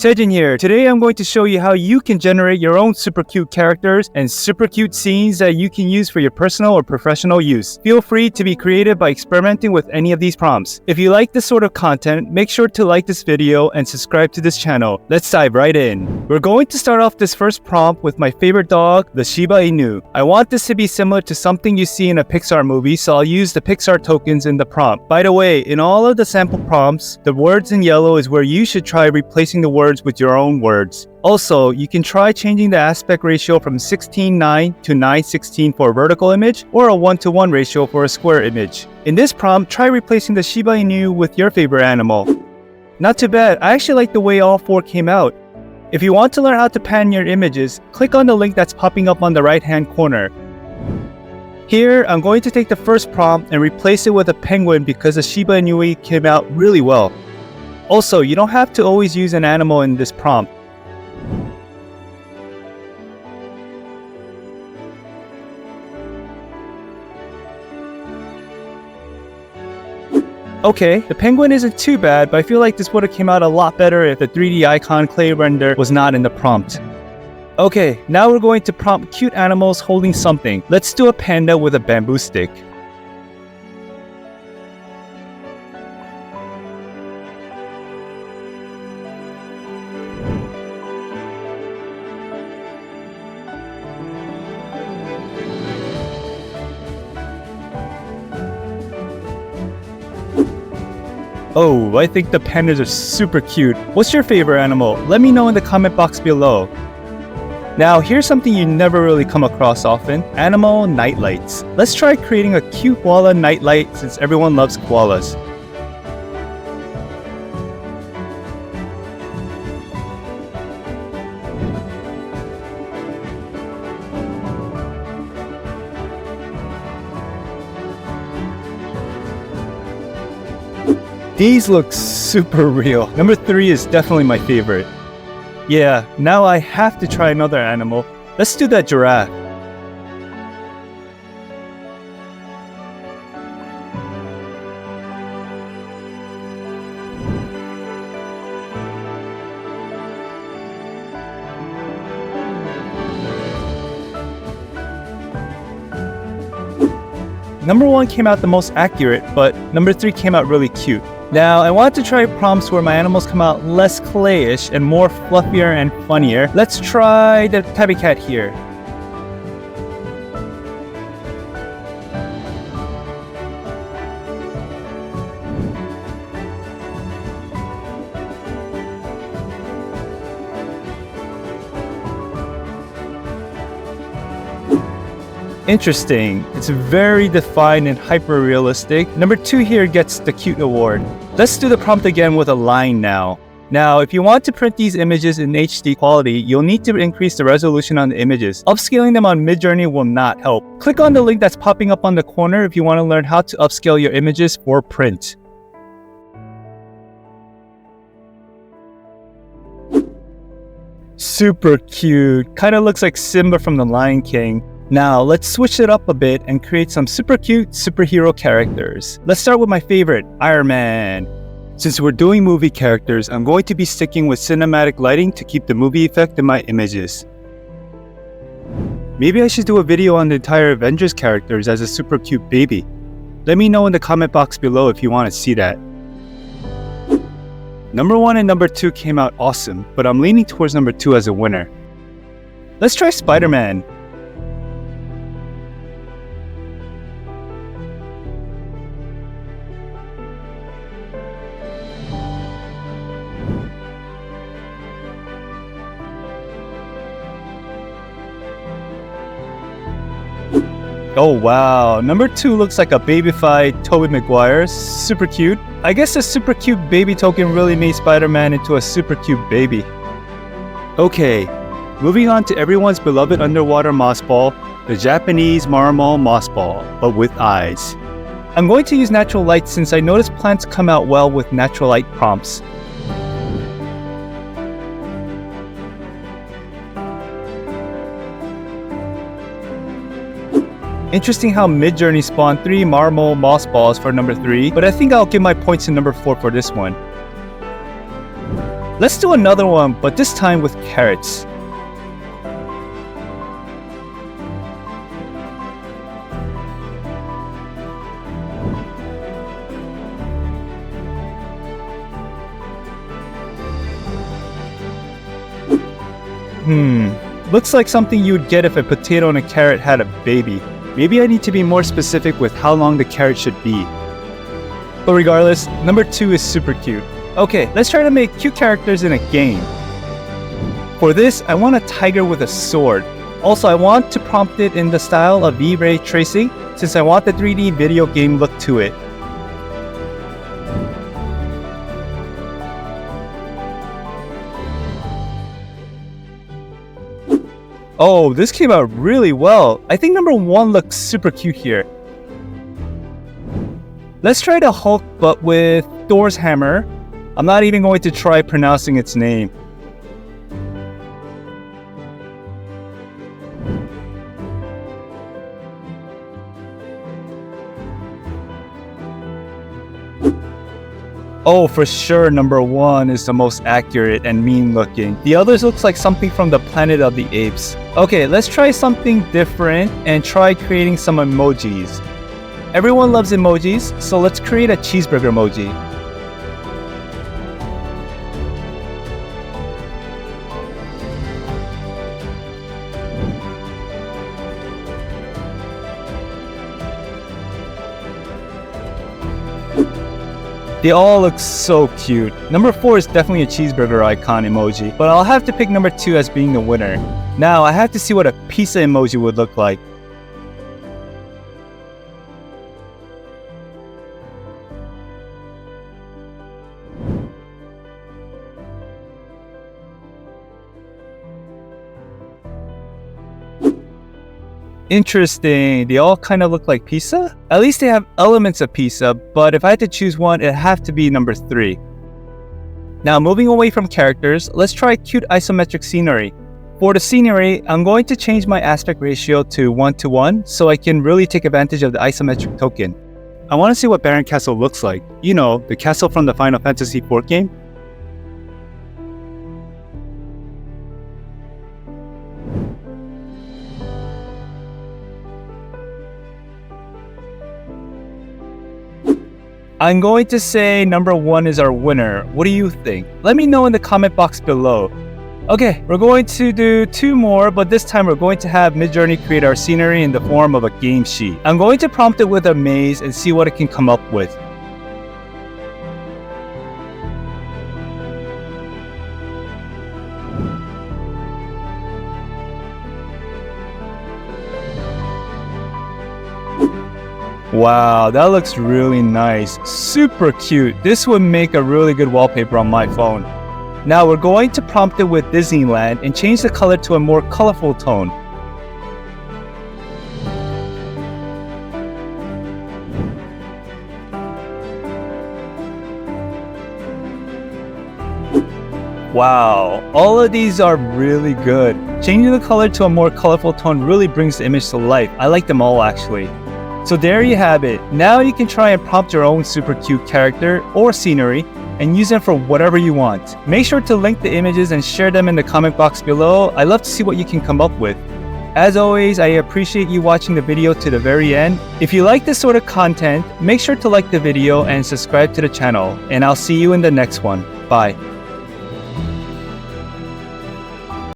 Sejin here. Today I'm going to show you how you can generate your own super cute characters and super cute scenes that you can use for your personal or professional use. Feel free to be creative by experimenting with any of these prompts. If you like this sort of content, make sure to like this video and subscribe to this channel. Let's dive right in. We're going to start off this first prompt with my favorite dog, the Shiba Inu. I want this to be similar to something you see in a Pixar movie, so I'll use the Pixar tokens in the prompt. By the way, in all of the sample prompts, the words in yellow is where you should try replacing the words with your own words. Also, you can try changing the aspect ratio from 16:9 to 9:16 for a vertical image or a 1:1 ratio for a square image. In this prompt, try replacing the Shiba Inu with your favorite animal. Not too bad, I actually like the way all four came out. If you want to learn how to pan your images, click on the link that's popping up on the right hand corner. Here, I'm going to take the first prompt and replace it with a penguin because the Shiba Inu came out really well. Also, you don't have to always use an animal in this prompt. Okay, the penguin isn't too bad, but I feel like this would have came out a lot better if the 3D icon clay render was not in the prompt. Okay, now we're going to prompt cute animals holding something. Let's do a panda with a bamboo stick. Oh, I think the pandas are super cute. What's your favorite animal? Let me know in the comment box below. Now, here's something you never really come across often. Animal nightlights. Let's try creating a cute koala nightlight since everyone loves koalas. These look super real. Number 3 is definitely my favorite. Yeah, now I have to try another animal. Let's do that giraffe. Number 1 came out the most accurate, but number 3 came out really cute. Now, I want to try prompts where my animals come out less clayish and more fluffier and funnier. Let's try the tabby cat here. Interesting. It's very defined and hyper-realistic. Number 2 here gets the cute award. Let's do the prompt again with a line now. Now, if you want to print these images in HD quality, you'll need to increase the resolution on the images. Upscaling them on Midjourney will not help. Click on the link that's popping up on the corner if you want to learn how to upscale your images for print. Super cute. Kinda looks like Simba from The Lion King. Now, let's switch it up a bit and create some super cute superhero characters. Let's start with my favorite, Iron Man. Since we're doing movie characters, I'm going to be sticking with cinematic lighting to keep the movie effect in my images. Maybe I should do a video on the entire Avengers characters as a super cute baby. Let me know in the comment box below if you want to see that. Number 1 and number 2 came out awesome, but I'm leaning towards number 2 as a winner. Let's try Spider-Man. Oh wow, number 2 looks like a babyfied Tobey Maguire, super cute. I guess the super cute baby token really made Spider-Man into a super cute baby. Okay, moving on to everyone's beloved underwater moss ball, the Japanese marmal moss ball, but with eyes. I'm going to use natural light since I noticed plants come out well with natural light prompts. Interesting how Midjourney spawned 3 marble moss balls for number 3, but I think I'll give my points to number 4 for this one. Let's do another one, but this time with carrots. Looks like something you would get if a potato and a carrot had a baby. Maybe I need to be more specific with how long the carrot should be. But regardless, number 2 is super cute. Okay, let's try to make cute characters in a game. For this, I want a tiger with a sword. Also, I want to prompt it in the style of V-ray tracing since I want the 3D video game look to it. Oh, this came out really well. I think number 1 looks super cute here. Let's try the Hulk but with Thor's hammer. I'm not even going to try pronouncing its name. Oh, for sure, number 1 is the most accurate and mean looking. The others looks like something from the Planet of the Apes. Okay, let's try something different and try creating some emojis. Everyone loves emojis, so let's create a cheeseburger emoji. They all look so cute. Number 4 is definitely a cheeseburger icon emoji, but I'll have to pick number 2 as being the winner. Now I have to see what a pizza emoji would look like. Interesting, they all kind of look like pizza? At least they have elements of pizza, but if I had to choose one, it'd have to be number 3. Now moving away from characters, let's try cute isometric scenery. For the scenery, I'm going to change my aspect ratio to 1:1 so I can really take advantage of the isometric token. I want to see what Baron Castle looks like. You know, the castle from the Final Fantasy IV game. I'm going to say number 1 is our winner. What do you think? Let me know in the comment box below. Okay, we're going to do 2 more, but this time we're going to have Midjourney create our scenery in the form of a game sheet. I'm going to prompt it with a maze and see what it can come up with. Wow, that looks really nice. Super cute. This would make a really good wallpaper on my phone. Now we're going to prompt it with Disneyland and change the color to a more colorful tone. Wow, all of these are really good. Changing the color to a more colorful tone really brings the image to life. I like them all actually. So there you have it. Now you can try and prompt your own super cute character or scenery and use them for whatever you want. Make sure to link the images and share them in the comment box below. I love to see what you can come up with. As always, I appreciate you watching the video to the very end. If you like this sort of content, make sure to like the video and subscribe to the channel. And I'll see you in the next one. Bye.